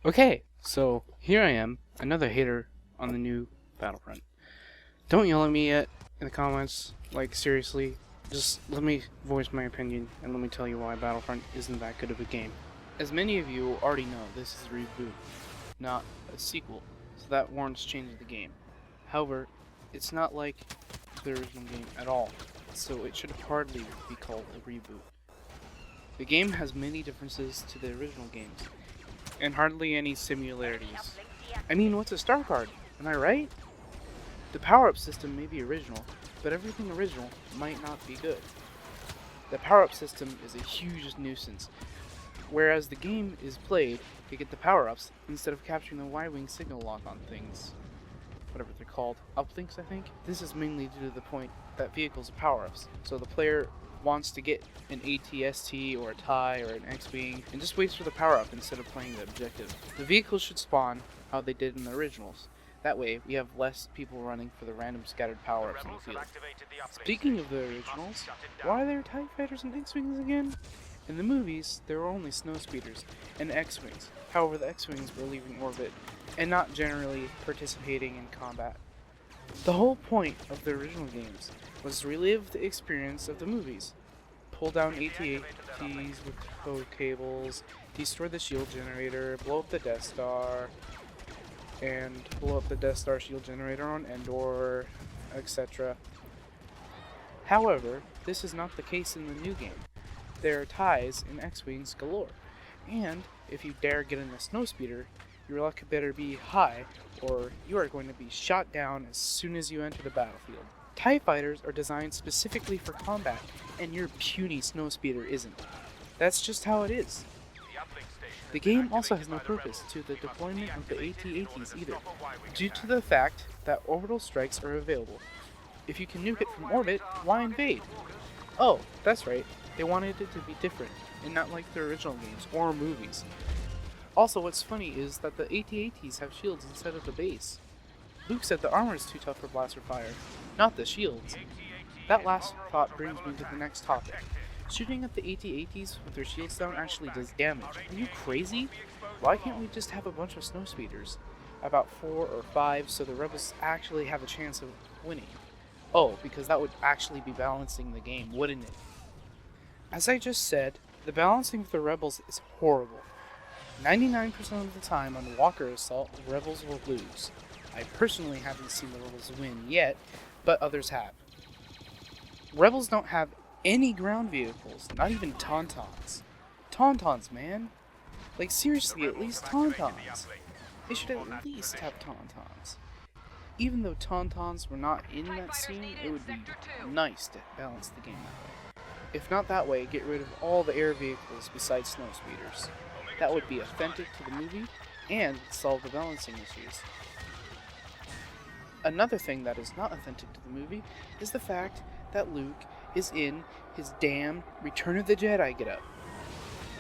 Okay, so here I am, another hater on the new Battlefront. Don't yell at me yet in the comments, like seriously. Just let me voice my opinion and let me tell you why Battlefront isn't that good of a game. As many of you already know, this is a reboot, not a sequel, so that warrants changing the game. However, it's not like the original game at all, so it should hardly be called a reboot. The game has many differences to the original games, and hardly any similarities. I mean, what's a star card? Am I right? The power-up system may be original, but everything original might not be good. The power-up system is a huge nuisance. Whereas the game is played to get the power-ups instead of capturing the Y-wing signal lock on things. Whatever they're called. Uplinks, I think? This is mainly due to the point that vehicles are power-ups, so the player wants to get an ATST or a TIE or an X-Wing and just waits for the power-up instead of playing the objective. The vehicles should spawn how they did in the originals. That way, we have less people running for the random scattered power-ups in the field. Speaking of the originals, why are there TIE Fighters and X-Wings again? In the movies, there were only snow speeders and X-Wings. However, the X-Wings were leaving orbit and not generally participating in combat. The whole point of the original games was to relive the experience of the movies. Pull down AT-ATs with code cables, destroy the shield generator, blow up the Death Star, and blow up the Death Star shield generator on Endor, etc. However, this is not the case in the new game. There are TIEs and X-Wings galore, and if you dare get in a snowspeeder, your luck better be high, or you are going to be shot down as soon as you enter the battlefield. TIE fighters are designed specifically for combat, and your puny snowspeeder isn't. That's just how it is. The game also has no purpose to the deployment of the AT-ATs either, due to the fact that orbital strikes are available. If you can nuke it from orbit, why invade? Oh, that's right, they wanted it to be different, and not like the original games or movies. Also, what's funny is that the AT-ATs have shields instead of the base. Luke said the armor is too tough for blaster fire, not the shields. That last thought brings me to the next topic. Shooting at the AT-ATs with their shields down actually does damage. Are you crazy? Why can't we just have a bunch of snow speeders? About 4 or 5 so the rebels actually have a chance of winning. Oh, because that would actually be balancing the game, wouldn't it? As I just said, the balancing of the rebels is horrible. 99% of the time on Walker Assault, the rebels will lose. I personally haven't seen the rebels win yet, but others have. Rebels don't have any ground vehicles, not even Tauntauns. Tauntauns, man. Like seriously, at least Tauntauns. They should at least have Tauntauns. Even though Tauntauns were not in that scene, it would be nice to balance the game that way. If not that way, get rid of all the air vehicles besides snow speeders. That would be authentic to the movie and solve the balancing issues. Another thing that is not authentic to the movie is the fact that Luke is in his damn Return of the Jedi getup.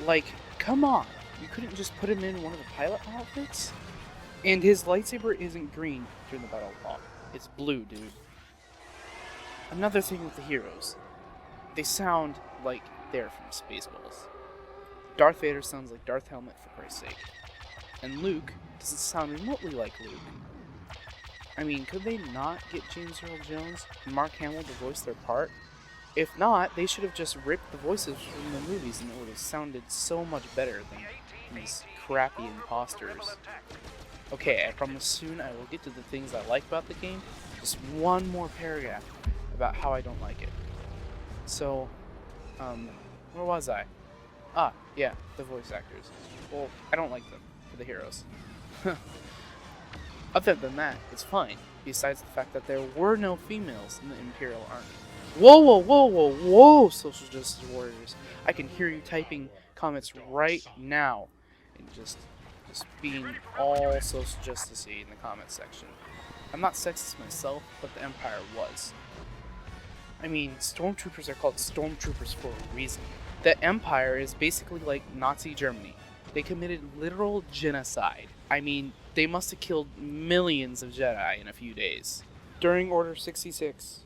Like, come on, you couldn't just put him in one of the pilot outfits? And his lightsaber isn't green during the battle walk, it's blue, dude. Another thing with the heroes, they sound like they're from Spaceballs. Darth Vader sounds like Darth Helmet, for Christ's sake. And Luke doesn't sound remotely like Luke. I mean, could they not get James Earl Jones and Mark Hamill to voice their part? If not, they should have just ripped the voices from the movies and it would have sounded so much better than these crappy imposters. Okay, I promise soon I will get to the things I like about the game. Just one more paragraph about how I don't like it. So, where was I? Ah, yeah, the voice actors. Well, I don't like them, for the heroes. Other than that, it's fine, besides the fact that there were no females in the Imperial Army. Whoa, whoa, whoa, whoa, whoa, social justice warriors. I can hear you typing comments right now, and just being all social justice-y in the comments section. I'm not sexist myself, but the Empire was. I mean, stormtroopers are called stormtroopers for a reason. The Empire is basically like Nazi Germany. They committed literal genocide. I mean, they must have killed millions of Jedi in a few days. During Order 66,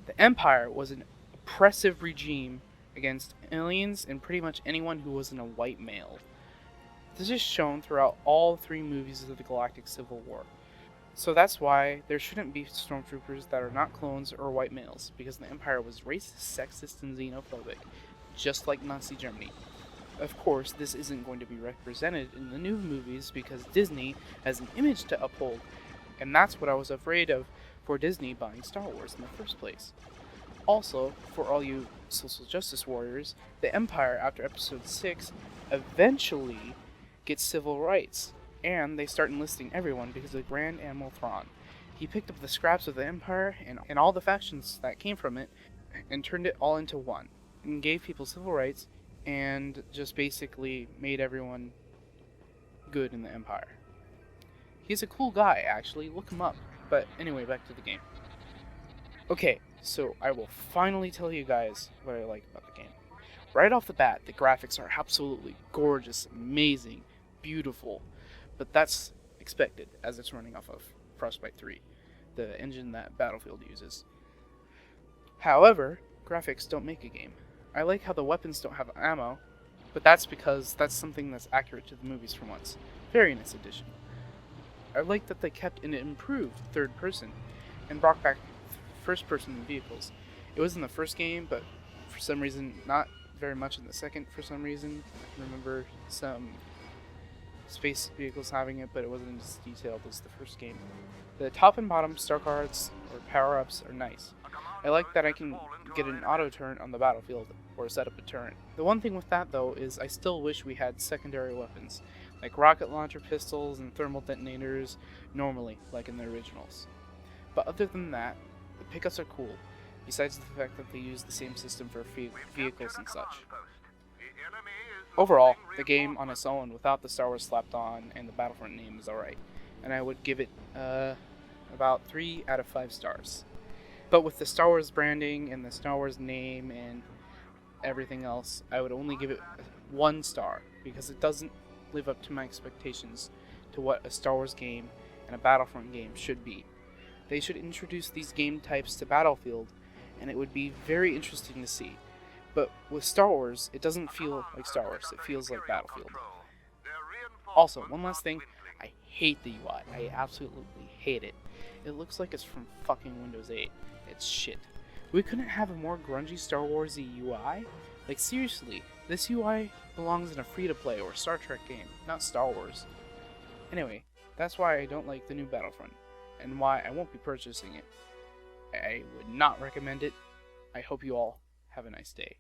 the Empire was an oppressive regime against aliens and pretty much anyone who wasn't a white male. This is shown throughout all 3 movies of the Galactic Civil War. So that's why there shouldn't be stormtroopers that are not clones or white males, because the Empire was racist, sexist, and xenophobic, just like Nazi Germany. Of course, this isn't going to be represented in the new movies because Disney has an image to uphold, and that's what I was afraid of for Disney buying Star Wars in the first place. Also, for all you social justice warriors, the Empire after Episode 6 eventually gets civil rights, and they start enlisting everyone because of Grand Admiral Thrawn. He picked up the scraps of the Empire and all the factions that came from it and turned it all into one, and gave people civil rights and just basically made everyone good in the Empire. He's a cool guy, actually. Look him up. But anyway, back to the game. Okay, so I will finally tell you guys what I like about the game. Right off the bat, the graphics are absolutely gorgeous, amazing, beautiful. But that's expected, as it's running off of Frostbite 3, the engine that Battlefield uses. However, graphics don't make a game. I like how the weapons don't have ammo, but that's because that's something that's accurate to the movies for once. Very nice addition. I like that they kept an improved third person and brought back first person vehicles. It was in the first game, but for some reason not very much in the second for some reason. I remember some space vehicles having it, but it wasn't as detailed as the first game. The top and bottom star cards or power-ups are nice. I like that I can get an auto turret on the battlefield or set up a turret. The one thing with that though is I still wish we had secondary weapons, like rocket launcher pistols and thermal detonators normally, like in the originals. But other than that, the pickups are cool, besides the fact that they use the same system for vehicles and such. Overall, the game on its own without the Star Wars slapped on and the Battlefront name is alright, and I would give it about 3 out of 5 stars. But with the Star Wars branding and the Star Wars name and everything else, I would only give it 1 star, because it doesn't live up to my expectations to what a Star Wars game and a Battlefront game should be. They should introduce these game types to Battlefield, and it would be very interesting to see. But with Star Wars, it doesn't feel like Star Wars, it feels like Battlefield. Also, one last thing, I hate the UI. I absolutely hate it. It looks like it's from fucking Windows 8. It's shit. We couldn't have a more grungy Star Wars-y UI? Like seriously, this UI belongs in a free-to-play or Star Trek game, not Star Wars. Anyway, that's why I don't like the new Battlefront, and why I won't be purchasing it. I would not recommend it. I hope you all have a nice day.